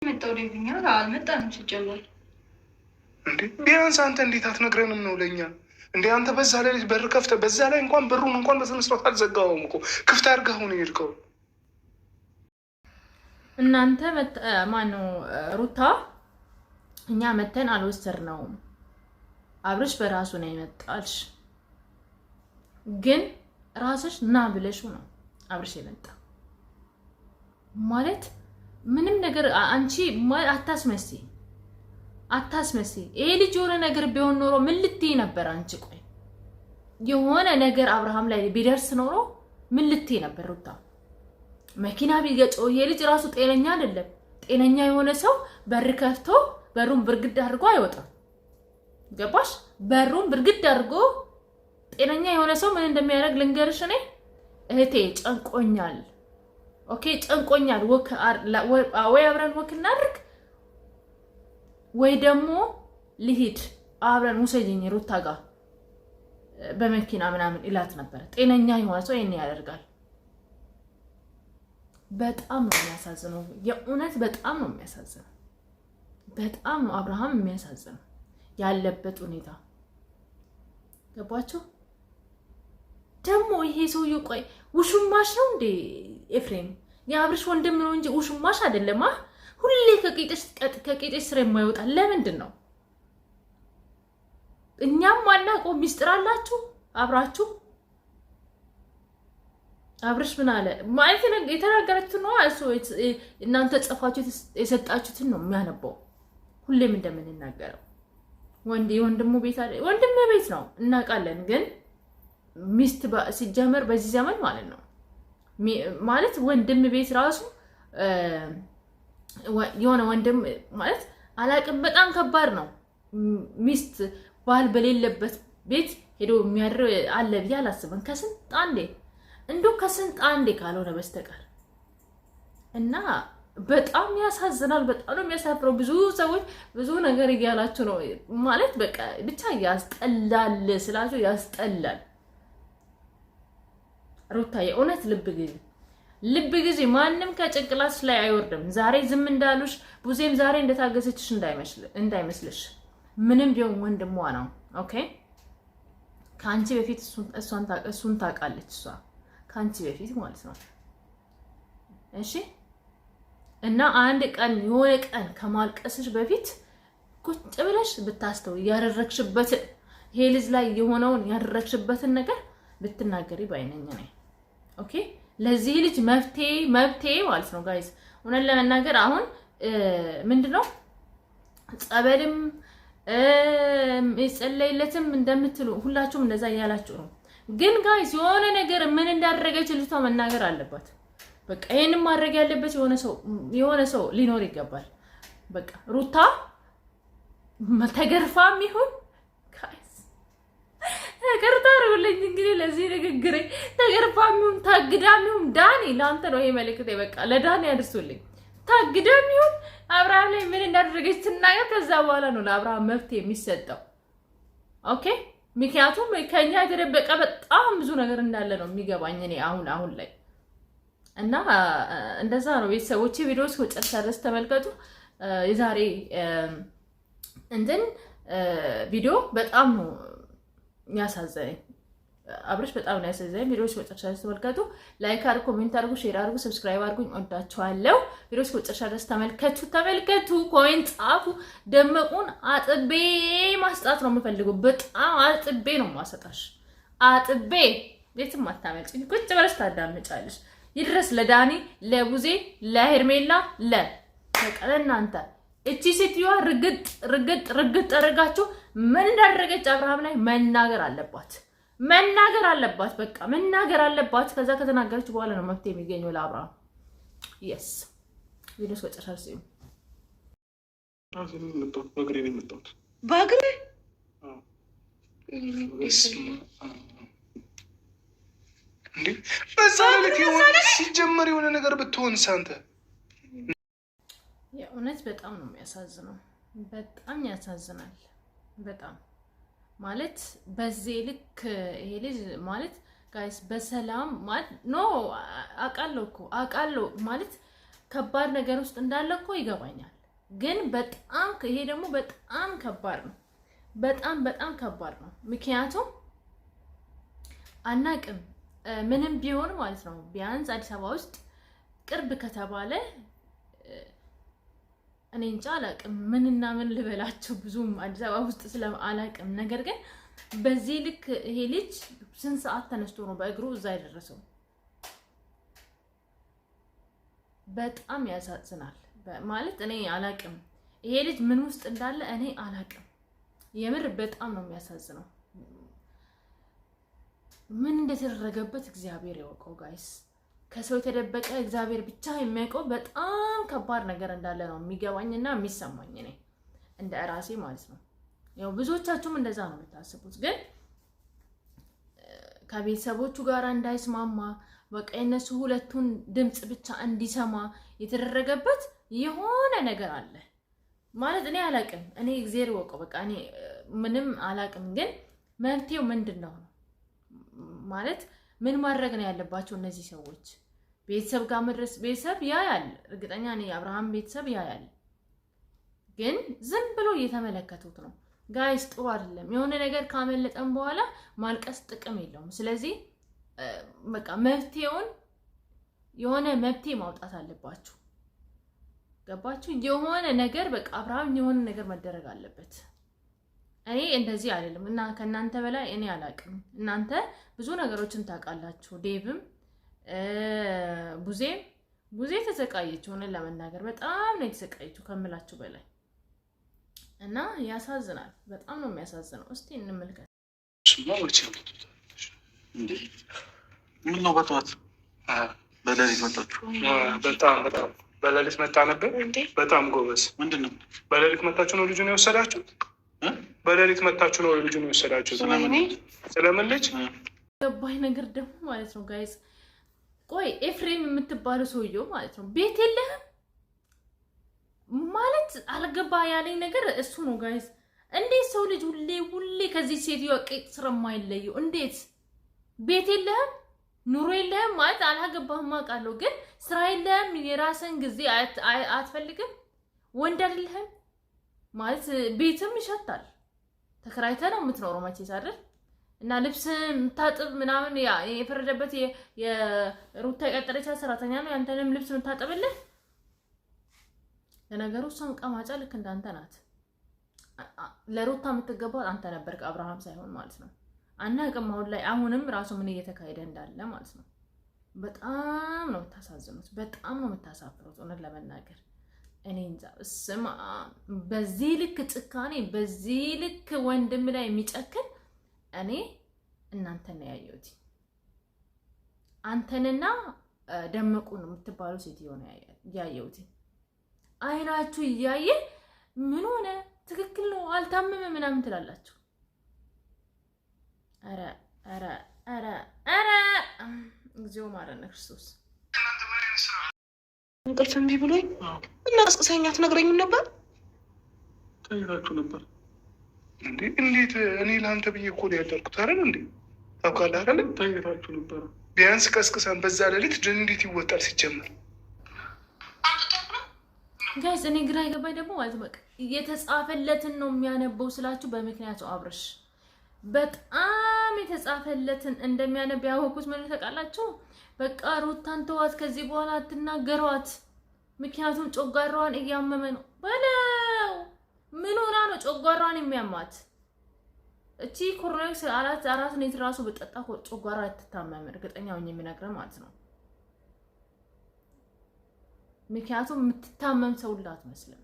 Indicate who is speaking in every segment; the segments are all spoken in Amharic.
Speaker 1: መጣው ደብኛ አልመጣንም ሲጀመር
Speaker 2: እንዴ ቢያንስ አንተ እንዴት አትነግረንም ነው ለኛ እንዴ አንተ በዛ ላይ በር ከፍተህ በዛ ላይ እንኳን በሩን እንኳን በስነ ስርዓት አልዘጋኸውም እኮ ክፍት አድርገህ ነው የሄድከው።
Speaker 3: እናንተ ማነው ሩታ እኛ መተን አልወሰድነውም። አብርሽ በራሱ ነው የመጣልሽ፣ ግን ራስሽ ና ብለሽ ነው አብርሽ የመጣ ማለት ምንም ነገር አንቺ አታስመሲ። ይሄ ልጅ የሆነ ነገር ቢሆን ኖሮ ምን ልትይ ነበር አንቺ? ቆይ የሆነ ነገር አብርሃም ላይ ቢደርስ ኖሮ ምን ልትይ ነበር ሩታ? መኪና ቢገጨው ይሄ ልጅ ራሱ ጤነኛ አይደለም። ጤነኛ የሆነ ሰው በር ከፍቶ በሩን ብርግድ አድርጎ አይወጣም። ገባሽ? በሩን ብርግድ አድርጎ ጤነኛ የሆነ ሰው ምን እንደሚያደርግ ልንገርሽ እኔ እህቴ። ጨንቆኛል፣ ኦኬ ጨንቆኛል፣ ወይ አብረን ወክ እናድርግ ወይ ደግሞ ልሂድ አብረን ውሰጂኝ ሩታ ጋር በመኪና ምናምን ይላት ነበር። ጤነኛ የሆነ ሰው ይሄን ያደርጋል። በጣም ነው የሚያሳዝነው፣ የእውነት በጣም ነው የሚያሳዝነው። በጣም ነው አብርሃም የሚያሳዝነው ያለበት ሁኔታ። ገባችሁ? ደግሞ ይሄ ሰውዬው ቆይ ውሽማሽ ነው እንዴ ኤፍሬም? የአብርሽ ወንድም ነው እንጂ ውሽማሽ አይደለም። ሁሌ ከቄጤሽ ስራ የማይወጣ ለምንድን ነው? እኛም ዋናቆ ሚስጥር አላችሁ አብራችሁ። አብርሽ ምን አለ ማለት የተናገረችው ነው እሱ እናንተ ጽፋችሁ የሰጣችሁትን ነው የሚያነበው። ሁሌም እንደምንናገረው ወንድሙ ቤት አለ ወንድም ቤት ነው እናውቃለን። ግን ሚስት ሲጀመር በዚህ ዘመን ማለት ነው ማለት ወንድም ቤት ራሱ የሆነ ወንድም ማለት አላቅም በጣም ከባድ ነው። ሚስት ባል በሌለበት ቤት ሄዶ የሚያድር አለ ብዬ አላስብም። ከስንት አንዴ ካልሆነ በስተቀር እና በጣም ያሳዝናል። በጣም ነው የሚያሳፍረው። ብዙ ሰዎች ብዙ ነገር እያላችሁ ነው ማለት በቃ ብቻ ያስጠላል ስላችሁ ያስጠላል። ሩታ የእውነት ልብ ጊዜ ማንም ከጭንቅላትሽ ላይ አይወርድም። ዛሬ ዝም እንዳሉሽ ብዙም ዛሬ እንደታገሰችሽ እንዳይመስልሽ። ምንም ቢሆን ወንድሟ ነው። ኦኬ ካንቺ በፊት እሱን ታውቃለች። እሷ ካንቺ በፊት ማለት ነው። እሺ እና አንድ ቀን የሆነ ቀን ከማልቀስሽ በፊት ቁጭ ብለሽ ብታስተው ያደረግሽበትን ይሄ ልጅ ላይ የሆነውን ያደረግሽበትን ነገር ብትናገሪ ባይነኝ ነኝ። ኦኬ ለዚህ ልጅ መፍትሄ ማለት ነው ጋይስ። እውነት ለመናገር አሁን ምንድነው ጸበልም ይጸለይለትም እንደምትሉ ሁላችሁም እንደዛ እያላችሁ ነው። ግን ጋይስ የሆነ ነገር ምን እንዳደረገች ልጅቷ መናገር አለባት። በቃ ይሄንን ማድረግ ያለበት የሆነ ሰው ሊኖር ይገባል። በቃ ሩታ ተገርፋም ይሁን ተገርታ አርጉልኝ እንግዲህ ለዚህ ንግግሬ ተገርፋም ይሁን ታግዳም ይሁን ዳኒ ለአንተ ነው ይሄ መልእክት። በቃ ለዳኒ ያድርሱልኝ። ታግዳም ይሁን አብርሃም ላይ ምን እንዳደረገች ትናገር። ከዛ በኋላ ነው ለአብርሃም መፍትሄ የሚሰጠው። ኦኬ ምክንያቱም ከኛ የተደበቀ በጣም ብዙ ነገር እንዳለ ነው የሚገባኝ እኔ አሁን ላይ እና እንደዛ ነው። ቤተሰቦቼ ቪዲዮስ ወጨርሳ ድረስ ተመልከቱ። የዛሬ ቪዲዮ በጣም ነው የሚያሳዝነኝ። አብርሽ በጣም ነው ያሳዝነኝ። ቪዲዮስ ወጨርሳ ድረስ ተመልከቱ። ላይክ አድርጉ፣ ኮሜንት አድርጉ፣ ሼር አድርጉ፣ ሰብስክራይብ አድርጉኝ። ወዳችኋለሁ። ቪዲዮስ ወጨርሳ ድረስ ተመልከቱ፣ ኮሜንት ጻፉ። ደመቁን አጥቤ ማስጣት ነው የምፈልገው። በጣም አጥቤ ነው ማሰጣሽ። አጥቤ የትም አታመልጭኝ። ቁጭ ብለሽ ታዳምጫለሽ። ይድረስ ለዳኒ ለቡዜ ለሄርሜላ በቃ እናንተ እቺ ሴትዮዋ ርግጥ አድርጋችሁ ምን እንዳደረገች አብርሃም ላይ መናገር አለባት። በቃ መናገር አለባት። ከዛ ከተናገረች በኋላ ነው መፍትሄ የሚገኘው ለአብርሃም። የስ ቪዲዮስ ወጨርሻል ሲዩ
Speaker 1: በእግሬ
Speaker 2: እንዴ በዛ ልክ ሲጀመር የሆነ ነገር ብትሆን ሳንተ
Speaker 3: የእውነት በጣም ነው የሚያሳዝነው። በጣም ያሳዝናል። በጣም ማለት በዚህ ልክ ይሄ ልጅ ማለት ጋይስ በሰላም ማለት ኖ አቃለው ማለት ከባድ ነገር ውስጥ እንዳለ እኮ ይገባኛል። ግን በጣም ይሄ ደግሞ በጣም ከባድ ነው። በጣም ከባድ ነው። ምክንያቱም አናቅም ምንም ቢሆን ማለት ነው። ቢያንስ አዲስ አበባ ውስጥ ቅርብ ከተባለ እኔ እንጃ አላቅም ምንና ምን ልበላቸው፣ ብዙም አዲስ አበባ ውስጥ አላቅም። ነገር ግን በዚህ ልክ ይሄ ልጅ ስንት ሰዓት ተነስቶ ነው በእግሩ እዛ የደረሰው? በጣም ያሳዝናል። ማለት እኔ አላቅም ይሄ ልጅ ምን ውስጥ እንዳለ እኔ አላቅም። የምር በጣም ነው የሚያሳዝነው። ምን እንደተደረገበት እግዚአብሔር ያውቀው ጋይስ። ከሰው የተደበቀ እግዚአብሔር ብቻ የሚያውቀው በጣም ከባድ ነገር እንዳለ ነው የሚገባኝና የሚሰማኝ እኔ እንደ ራሴ ማለት ነው። ያው ብዙዎቻችሁም እንደዛ ነው የምታስቡት። ግን ከቤተሰቦቹ ጋር እንዳይስማማ በቃ የነሱ ሁለቱን ድምጽ ብቻ እንዲሰማ የተደረገበት የሆነ ነገር አለ ማለት እኔ አላቅም። እኔ እግዚአብሔር ይወቀው በቃ እኔ ምንም አላቅም። ግን መፍትሄው ምንድነው ማለት ምን ማድረግ ነው ያለባቸው እነዚህ ሰዎች? ቤተሰብ ጋር መድረስ። ቤተሰብ ያያል፣ እርግጠኛ ነኝ አብርሃም ቤተሰብ ያያል። ግን ዝም ብሎ እየተመለከቱት ነው ጋይስ። ጥሩ አይደለም። የሆነ ነገር ካመለጠን በኋላ ማልቀስ ጥቅም የለውም። ስለዚህ በቃ መፍትሄውን የሆነ መፍትሄ ማውጣት አለባችሁ። ገባችሁ? የሆነ ነገር በቃ አብርሃም የሆነ ነገር መደረግ አለበት። እኔ እንደዚህ አይደለም እና ከናንተ በላይ እኔ አላቅም። እናንተ ብዙ ነገሮችን ታውቃላችሁ። ዴቭም ቡዜ ተሰቃየችው። ሆነ ለመናገር በጣም ነው የተሰቃየችው ከምላችሁ በላይ እና ያሳዝናል። በጣም ነው የሚያሳዝነው። እስቲ እንመልከት።
Speaker 4: ምን ነው በጠዋት በሌሊት መጣችሁ?
Speaker 2: በጣም በሌሊት መጣ ነበር። በጣም ጎበዝ። ምንድን ነው በሌሊት መጣችሁ ነው ልጁን የወሰዳችሁት? በሌሊት መጣችሁ ነው ልጁን የወሰዳችሁት? ስለምን ልጅ
Speaker 3: ገባኝ ነገር ደግሞ ማለት ነው ጋይስ። ቆይ ኤፍሬም የምትባለው ሰውየው ማለት ነው ቤት የለህም ማለት አልገባ ያለኝ ነገር እሱ ነው ጋይስ። እንዴት ሰው ልጅ ሁሌ ከዚህ ሴትዮ ቄጥ ስር የማይለየው እንዴት? ቤት የለህም ኑሮ የለህም ማለት አልገባህም አውቃለሁ። ግን ስራ የለህም፣ የራስን ጊዜ አትፈልግም፣ ወንድ አይደለህም ማለት ቤትም ይሸታል። ተከራይተህ ነው የምትኖረው መቼስ አይደል? እና ልብስ የምታጥብ ምናምን ያ የፈረደበት የሩታ የቀጠረች ሰራተኛ ነው ያንተንም ልብስ የምታጥብልህ። ለነገሩ እሷም ቀማጫ ልክ እንዳንተ ናት። ለሩታ የምትገባው አንተ ነበርክ አብርሃም ሳይሆን ማለት ነው። አናውቅም አሁን ላይ አሁንም ራሱ ምን እየተካሄደ እንዳለ ማለት ነው። በጣም ነው የምታሳዝኑት፣ በጣም ነው የምታሳፍሩት። እውነት ለመናገር እኔ እንጃ ስማ፣ በዚህ ልክ ጭካኔ፣ በዚህ ልክ ወንድም ላይ የሚጨክን እኔ እናንተን ነው ያየሁት። አንተንና ደመቁን የምትባሉ ሴትዮ ነው ያየሁት። አይናችሁ እያየ ምን ሆነ ትክክል ነው አልታመመ ምናምን ትላላችሁ። ኧረ እግዚኦ ማረነ ክርስቶስ።
Speaker 5: እንቅልፍ እምቢ ብሎኝ እና ቀስቅሰኝ አትነግረኝም ነበር?
Speaker 4: ተኝታችሁ ነበር
Speaker 2: እንዴ? እንዴት? እኔ ለአንተ ብዬ እኮ ነው ያደርኩት አይደል እንዴ? ታውቃለህ አይደል?
Speaker 4: ተኝታችሁ ነበር።
Speaker 2: ቢያንስ ቀስቅሰን በዛ ሌሊት እንዴት ይወጣል ሲጀመር?
Speaker 3: ጋይስ እኔ ግራ የገባኝ ደግሞ ማለት በቃ የተጻፈለትን ነው የሚያነበው ስላችሁ በምክንያቱ አብርሽ በጣም የተጻፈለትን እንደሚያነብ ያወቁት ምን ታውቃላችሁ? በቃ ሩታን ተዋት፣ ከዚህ በኋላ አትናገሯት፣ ምክንያቱም ጮጋራዋን እያመመ ነው በለው። ምን ሆና ነው ጮጋራዋን የሚያማት? እቺ ኮሮናክስ አራት ኔት ራሱ በጠጣ ጮጋራ አትታመም፣ እርግጠኛ ሆኜ የምነግርህ ማለት ነው። ምክንያቱም የምትታመም ሰው አትመስልም።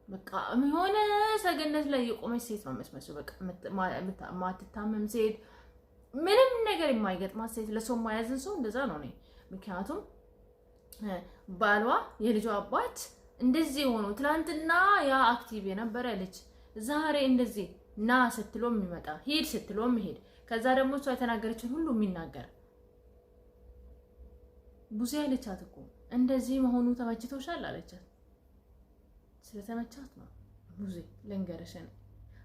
Speaker 3: በቃ የሆነ ሰገነት ላይ የቆመች ሴት ነው የምትመስለው። በቃ ማትታመም ሴት፣ ምንም ነገር የማይገጥማት ሴት፣ ለሰው የማያዝን ሰው እንደዛ ነው እኔ። ምክንያቱም ባሏ የልጇ አባት እንደዚህ ሆኖ ትናንትና ያ አክቲቭ የነበረ ልጅ ዛሬ እንደዚህ ና ስትሎ የሚመጣ ሂድ ስትሎ የሚሄድ ከዛ ደግሞ እሷ የተናገረችን ሁሉ የሚናገር ቡዜ አለቻት እኮ እንደዚህ መሆኑ ተመችቶሻል አለቻት። ስለተመቻት ነው ቡዜ ልንገርሽ፣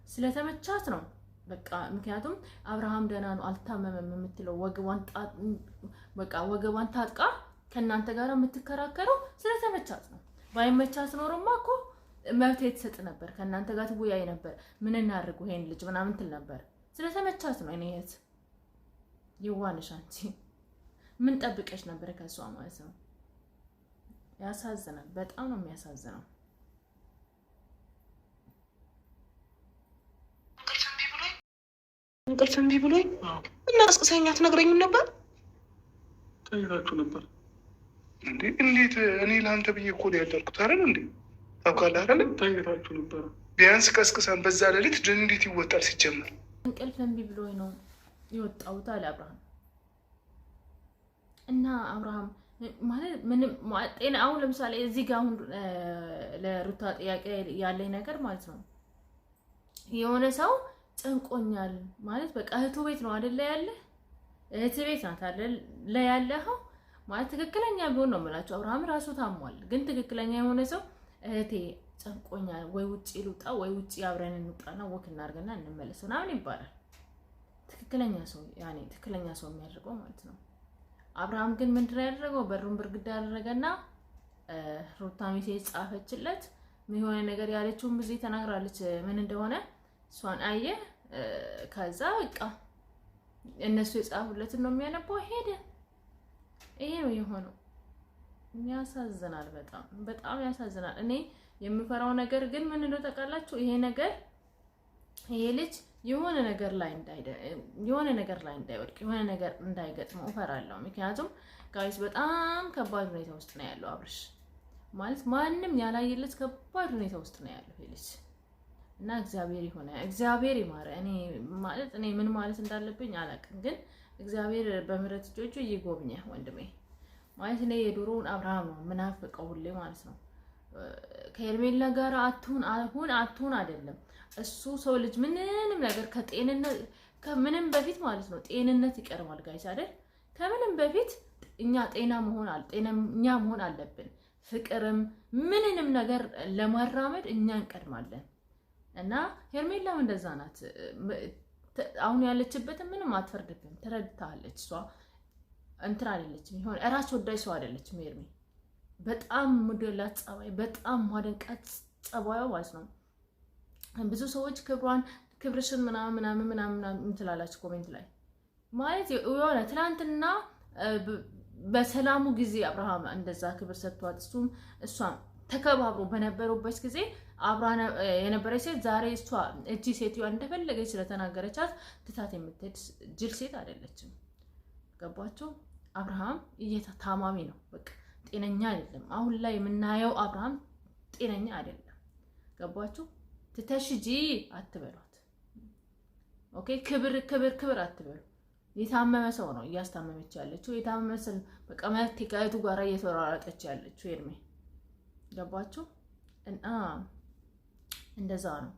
Speaker 3: ስለተመቻት ነው በቃ። ምክንያቱም አብርሃም ደህና ነው አልታመመም የምትለው ወገቧን ታጥቃ ከእናንተ ጋር የምትከራከረው ስለተመቻት ነው። ባይመቻት ኖሮማ እኮ መብት የተሰጥ ነበር። ከእናንተ ጋር ትወያይ ነበር። ምን እናድርጉ ይሄን ልጅ ምናምን ትል ነበር። ስለተመቻት ነው። እኔ እህት ይዋንሽ አንቺ ምን ጠብቀሽ ነበር ከሷ ማለት ነው። ያሳዝናል። በጣም ነው የሚያሳዝነው።
Speaker 5: እንቅልፍ እምቢ ብሎኝ እና ቀስቅሰኛ ትነግረኝም ነበር።
Speaker 4: ተኝታችሁ ነበር
Speaker 2: እንዴ? እንዴት? እኔ ለአንተ ብዬ እኮ ነው ያደርኩት አይደል እንዴ? ታውቃለህ አይደል?
Speaker 4: ተኝታችሁ ነበር።
Speaker 2: ቢያንስ ቀስቅሰን በዛ ሌሊት እንዴት ይወጣል? ሲጀመር
Speaker 3: እንቅልፍ እምቢ ብሎኝ ነው የወጣሁት አለ አብርሃም። እና አብርሃም ማለት ምንም ጤና አሁን ለምሳሌ እዚህ ጋር አሁን ለሩታ ጥያቄ ያለኝ ነገር ማለት ነው የሆነ ሰው ጨንቆኛል ማለት በቃ እህቱ ቤት ነው አይደለ ያለ እህት ቤት ናት አይደለ ያለኸው ማለት ትክክለኛ ቢሆን ነው የምላቸው። አብርሃም ራሱ ታሟል፣ ግን ትክክለኛ የሆነ ሰው እህቴ ጨንቆኛል ወይ ውጪ ልውጣ ወይ ውጪ አብረን እንውጣና ወክ እናድርግና እንመለስ ምናምን ይባላል። ትክክለኛ ሰው ያኔ ትክክለኛ ሰው የሚያደርገው ማለት ነው። አብርሃም ግን ምንድን ነው ያደረገው? በሩን ብርግዳ ያደረገና ሩታ ሜሴጅ ጻፈችለት። የሆነ ነገር ያለችውን ብዙ ተናግራለች። ምን እንደሆነ እሷን አየ። ከዛ በቃ እነሱ የጻፉለትን ነው የሚያነባው። ሄደ። ይሄ ነው የሆነው። ያሳዝናል። በጣም በጣም ያሳዝናል። እኔ የምፈራው ነገር ግን ምን እንደው ታውቃላችሁ? ይሄ ነገር ይሄ ልጅ የሆነ ነገር ላይ እንዳይወድቅ የሆነ ነገር እንዳይገጥመው እፈራለሁ። ምክንያቱም ጋይስ በጣም ከባድ ሁኔታ ውስጥ ነው ያለው አብርሽ ማለት ማንም ያላየለት ከባድ ሁኔታ ውስጥ ነው ያለው ይሄ ልጅ እና እግዚአብሔር ይማረ። እኔ ምን ማለት እንዳለብኝ አላውቅም፣ ግን እግዚአብሔር በምህረት እጆቹ ይጎብኘ ወንድሜ። ማለት እኔ የድሮውን አብርሃም ነው ምናፍቀው ሁሌ ማለት ነው። ከሄርሜላ ጋር አትሁን አይደለም እሱ ሰው ልጅ ምንም ነገር ከምንም በፊት ማለት ነው ጤንነት ይቀርማል ጋይስ አይደል? ከምንም በፊት እኛ ጤነኛ መሆን አለብን። ፍቅርም ምንንም ነገር ለማራመድ እኛ እንቀድማለን። እና ሄርሜላም እንደዛ ናት። አሁን ያለችበትን ምንም አትፈርድብም፣ ትረድታለች። እሷ እንትን አይደለችም፣ ይሆን እራስ ወዳጅ ሰው አይደለችም ሄርሜ። በጣም ሙደላት ጸባይ፣ በጣም ማደንቃት ጸባዩ ማለት ነው። ብዙ ሰዎች ክብርሽን ምናምን ትላላችሁ ኮሜንት ላይ ማለት የሆነ ትናንትና በሰላሙ ጊዜ አብርሃም እንደዛ ክብር ሰጥቷት እሷም ተከባብሮ በነበሩበት ጊዜ አብራ የነበረች ሴት ዛሬ እሷ እቺ ሴትዮዋ እንደፈለገች ስለተናገረቻት ትታት የምትሄድ ጅል ሴት አይደለችም። ገባችሁ? አብርሃም ታማሚ ነው፣ በቃ ጤነኛ አይደለም። አሁን ላይ የምናየው አብርሃም ጤነኛ አይደለም። ገባችሁ? ትተሽጂ አትበሏት። ኦኬ? ክብር አትበሉ። የታመመ ሰው ነው እያስታመመች ያለችው። የታመመ ሰው በቃ መብት ከእህቱ ጋር እየተወራረጠች ያለችው ሄርሜ። ገባችሁ? እና እንደዛ ነው።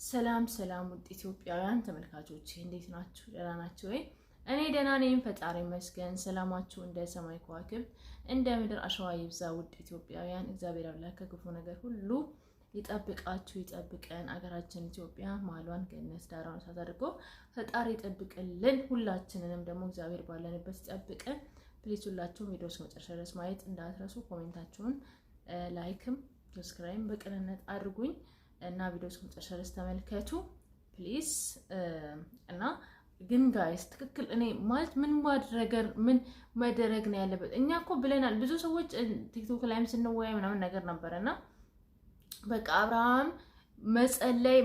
Speaker 3: ሰላም ውድ ኢትዮጵያውያን ተመልካቾች እንዴት ናችሁ? ደህና ናችሁ ወይ? እኔ ደህና ነኝ፣ ፈጣሪ ይመስገን። ሰላማችሁ እንደ ሰማይ ከዋክብት እንደ ምድር አሸዋ ይብዛ። ውድ ኢትዮጵያውያን እግዚአብሔር አምላክ ከክፉ ነገር ሁሉ ይጠብቃችሁ ይጠብቀን። አገራችን ኢትዮጵያ ማሏን ገነት ዳሯን እሳት አድርጎ ፈጣሪ ይጠብቅልን። ሁላችንንም ደግሞ እግዚአብሔር ባለንበት ይጠብቀን። ፕሊዝ ሁላችሁም ቪዲዮስ መጨረሻ ድረስ ማየት እንዳትረሱ። ኮሜንታችሁን ላይክም ሰብስክራይብ በቅንነት አድርጉኝ እና ቪዲዮስ መጨረሻ ድረስ ተመልከቱ ፕሊዝ። እና ግን ጋይስ ትክክል እኔ ማለት ምን መደረግ ነው ያለበት? እኛ እኮ ብለናል። ብዙ ሰዎች ቲክቶክ ላይም ስንወያይ ምናምን ነገር ነበርና በቃ አብርሃም መጸለይ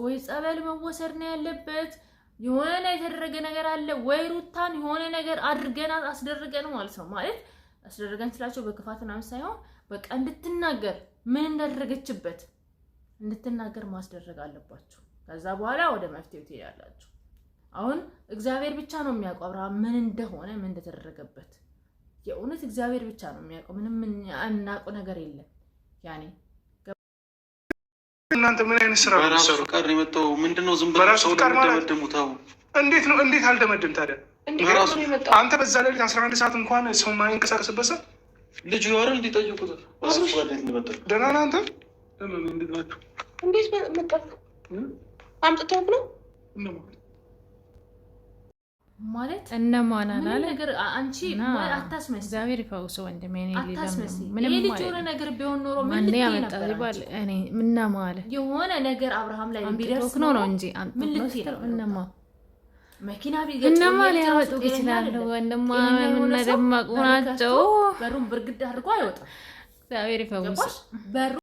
Speaker 3: ወይ ጸበል መወሰድ ነው ያለበት። የሆነ የተደረገ ነገር አለ ወይ ሩታን የሆነ ነገር አድርገናት አስደርገን ማለት ነው። ማለት አስደርገን ስላቸው በክፋት ምናምን ሳይሆን በቃ እንድትናገር ምን እንዳደረገችበት እንድትናገር ማስደረግ አለባችሁ። ከዛ በኋላ ወደ መፍትሄው ትሄዳላችሁ። አሁን እግዚአብሔር ብቻ ነው የሚያውቀው አብርሃም ምን እንደሆነ ምን እንደተደረገበት። የእውነት እግዚአብሔር ብቻ ነው የሚያውቀው። ምንም እናውቀው ነገር የለም። ያኔ
Speaker 2: እናንተ ምን አይነት ስራ ነው ሰሩ?
Speaker 4: ቀር የመጣው ምንድነው? ዝም ብለው ሰው እንደምደመድሙታው እንዴት
Speaker 2: ነው? እንዴት አልደመድም ታዲያ? አንተ በዛ ላይ 11 ሰዓት እንኳን ሰው ማይንቀሳቀስበት ሰው
Speaker 4: ልጅ ይወራል እንዲጠይቁት
Speaker 2: ደህና ነህ አንተ?
Speaker 4: እንዴት ናችሁ?
Speaker 5: እንዴት መጣ? አምጥተው ነው
Speaker 3: ማለት
Speaker 6: እነማን አላለ
Speaker 3: ነገር አንቺ አታስመስይ።
Speaker 6: እግዚአብሔር ይፈውስ ወንድሜ። እኔ
Speaker 3: ምንም ልጅ የሆነ ነገር ቢሆን ኖሮ ምን
Speaker 6: ያመጣው ይባል እኔ ምንና ማለት
Speaker 3: የሆነ ነገር አብርሃም ላይ ቢደርስ
Speaker 6: ነው እንጂ
Speaker 3: ምን ልትይ ነው?
Speaker 6: እነማ
Speaker 3: መኪና ቢገጭ
Speaker 6: እነማ ሊያወጡ ይችላሉ? ወንድማ ምን ደማቁ ናቸው።
Speaker 3: በሩን ብርግድ አድርጎ አይወጣም።
Speaker 6: እግዚአብሔር ይፈውስ።